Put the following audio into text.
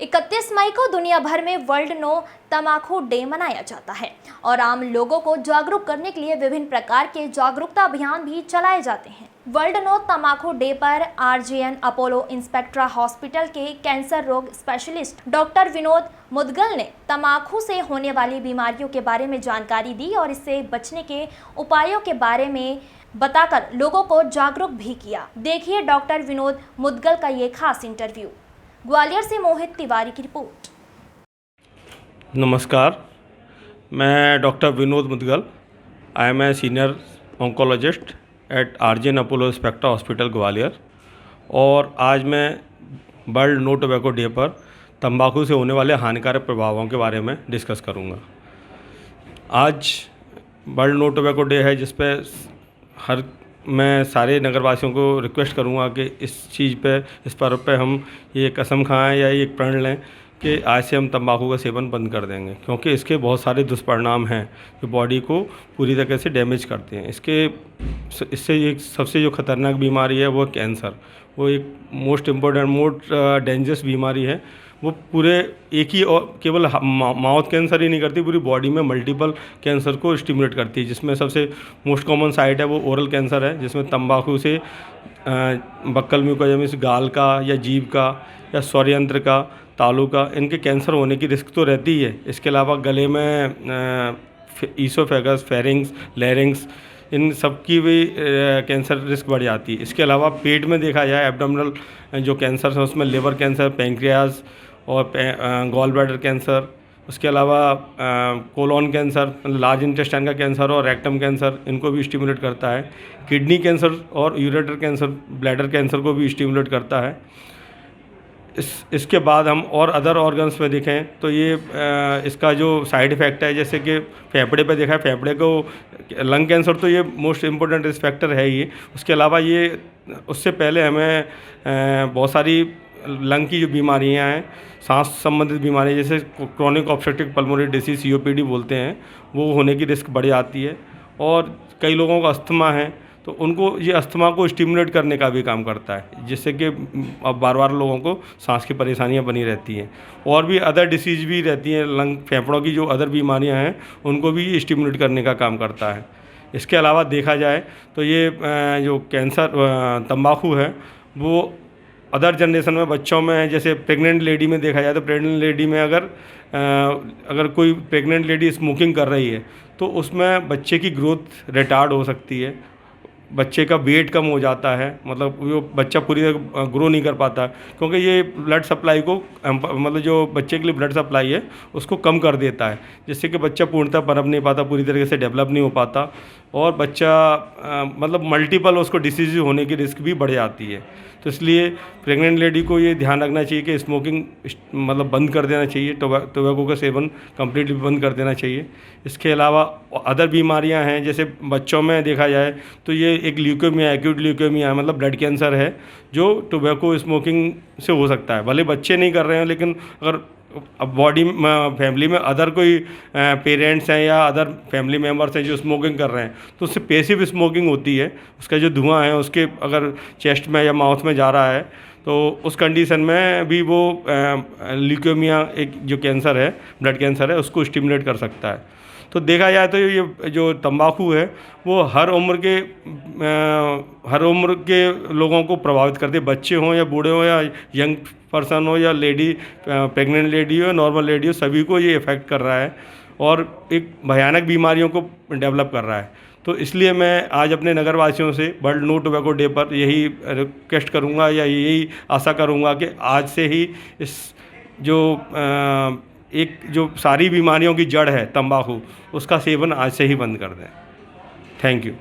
31 मई को दुनिया भर में वर्ल्ड नो तंबाकू डे मनाया जाता है और आम लोगों को जागरूक करने के लिए विभिन्न प्रकार के जागरूकता अभियान भी चलाए जाते हैं। वर्ल्ड नो तंबाकू डे पर आरजीएन अपोलो इंस्पेक्ट्रा हॉस्पिटल के कैंसर रोग स्पेशलिस्ट डॉक्टर विनोद मुदगल ने तंबाकू से होने वाली बीमारियों के बारे में जानकारी दी और इससे बचने के उपायों के बारे में बताकर लोगों को जागरूक भी किया। देखिए डॉक्टर विनोद मुदगल का ये खास इंटरव्यू। ग्वालियर से मोहित तिवारी की रिपोर्ट। नमस्कार, मैं doctor Vinod Mudgal. I am a senior oncologist at RGN Apollo Inspectra hospital Gwalior और आज मैं वर्ल्ड नो टोबैको डे पर तंबाकू से होने वाले हानिकारक प्रभावों के बारे में डिस्कस करूंगा। आज वर्ल्ड नो टोबैको डे है जिस पे मैं सारे नगरवासियों को रिक्वेस्ट करूंगा कि इस चीज़ पे, इस पर्व पे हम ये कसम खाएं या ये प्रण लें कि आज से हम तंबाकू का सेवन बंद कर देंगे, क्योंकि इसके बहुत सारे दुष्परिणाम हैं जो बॉडी को पूरी तरह से डैमेज करते हैं। इससे एक सबसे जो खतरनाक बीमारी है वो कैंसर, वो एक मोस्ट डेंजरस बीमारी है। वो पूरे एक ही और केवल माउथ कैंसर ही नहीं करती, पूरी बॉडी में मल्टीपल कैंसर को स्टिमुलेट करती है, जिसमें सबसे मोस्ट कॉमन साइट है वो ओरल कैंसर है, जिसमें तंबाकू से बक्कल म्यूकोजा से गाल का या जीभ का या स्वरयंत्र का, तालू का, इनके कैंसर होने की रिस्क तो रहती ही है। इसके अलावा गले में ईसोफेगस, फेरिंग्स, लैरिंग्स, इन सब की भी कैंसर रिस्क बढ़ जाती है। इसके अलावा पेट में देखा जाए एब्डोमिनल जो कैंसर है उसमें लिवर कैंसर, पैंक्रियाज और गॉल ब्लैडर कैंसर, उसके अलावा कोलोन कैंसर, लार्ज इंटेस्टाइन का कैंसर और रेक्टम कैंसर, इनको भी स्टिमुलेट करता है। किडनी कैंसर और यूरेटर कैंसर, ब्लैडर कैंसर को भी स्टिमुलेट करता है। इसके बाद हम और अदर ऑर्गन्स में देखें तो ये इसका जो साइड इफ़ेक्ट है, जैसे कि फेफड़े पे देखा है, फेफड़े को लंग कैंसर तो ये मोस्ट इम्पोर्टेंट रिस्क फैक्टर है ही। उसके अलावा ये उससे पहले हमें बहुत सारी लंग की जो बीमारियां हैं, सांस संबंधित बीमारियां, जैसे chronic obstructive pulmonary disease COPD बोलते हैं, वो होने की रिस्क बढ़ जाती है। और कई लोगों को अस्थमा है तो उनको ये अस्थमा को स्टिमुलेट करने का भी काम करता है, जिससे कि अब बार बार लोगों को सांस की परेशानियां बनी रहती हैं। और भी अदर डिसीज भी रहती हैं, लंग फेफड़ों की जो अदर बीमारियां हैं उनको भी स्टिमुलेट करने का काम करता है। इसके अलावा देखा जाए तो ये जो कैंसर तंबाकू है वो अदर जनरेशन में बच्चों में, जैसे प्रेग्नेंट लेडी में देखा जाए तो प्रेग्नेंट लेडी में अगर कोई प्रेग्नेंट लेडी स्मोकिंग कर रही है तो उसमें बच्चे की ग्रोथ रिटार्ड हो सकती है, बच्चे का वेट कम हो जाता है, मतलब वो बच्चा पूरी तरह ग्रो नहीं कर पाता, क्योंकि ये ब्लड सप्लाई को मतलब जो बच्चे के लिए ब्लड सप्लाई है उसको कम कर देता है, जिससे कि बच्चा पूर्णतः पनप नहीं पाता, पूरी तरीके से डेवलप नहीं हो पाता और बच्चा मतलब मल्टीपल उसको डिसीज होने की रिस्क भी बढ़ जाती है। तो इसलिए प्रेग्नेंट लेडी को ये ध्यान रखना चाहिए कि स्मोकिंग मतलब बंद कर देना चाहिए, टोबैको का सेवन कम्प्लीटली बंद कर देना चाहिए। इसके अलावा अदर बीमारियां हैं, जैसे बच्चों में देखा जाए तो ये एक ल्यूकेमिया, एक्यूट ल्यूकेमिया, मतलब ब्लड कैंसर है जो टोबैको स्मोकिंग से हो सकता है। भले बच्चे नहीं कर रहे हैं, लेकिन अगर अब बॉडी में फैमिली में अदर कोई पेरेंट्स हैं या अदर फैमिली मेम्बर्स हैं जो स्मोकिंग कर रहे हैं तो उससे पैसिव स्मोकिंग होती है, उसका जो धुआं है उसके अगर चेस्ट में या माउथ में जा रहा है तो उस कंडीशन में भी वो ल्यूकेमिया, एक जो कैंसर है, ब्लड कैंसर है, उसको स्टिमुलेट कर सकता है। तो देखा जाए तो ये जो तंबाकू है वो हर उम्र के लोगों को प्रभावित करती है, बच्चे हों या बूढ़े हों या यंग पर्सन हो या लेडी, प्रेग्नेंट लेडी हो, नॉर्मल लेडी हो, सभी को ये इफ़ेक्ट कर रहा है और एक भयानक बीमारियों को डेवलप कर रहा है। तो इसलिए मैं आज अपने नगरवासियों से वर्ल्ड नो टोबैको डे पर यही रिक्वेस्ट करूँगा या यही आशा करूँगा कि आज से ही इस जो सारी बीमारियों की जड़ है तंबाकू, उसका सेवन आज से ही बंद कर दें। Thank you.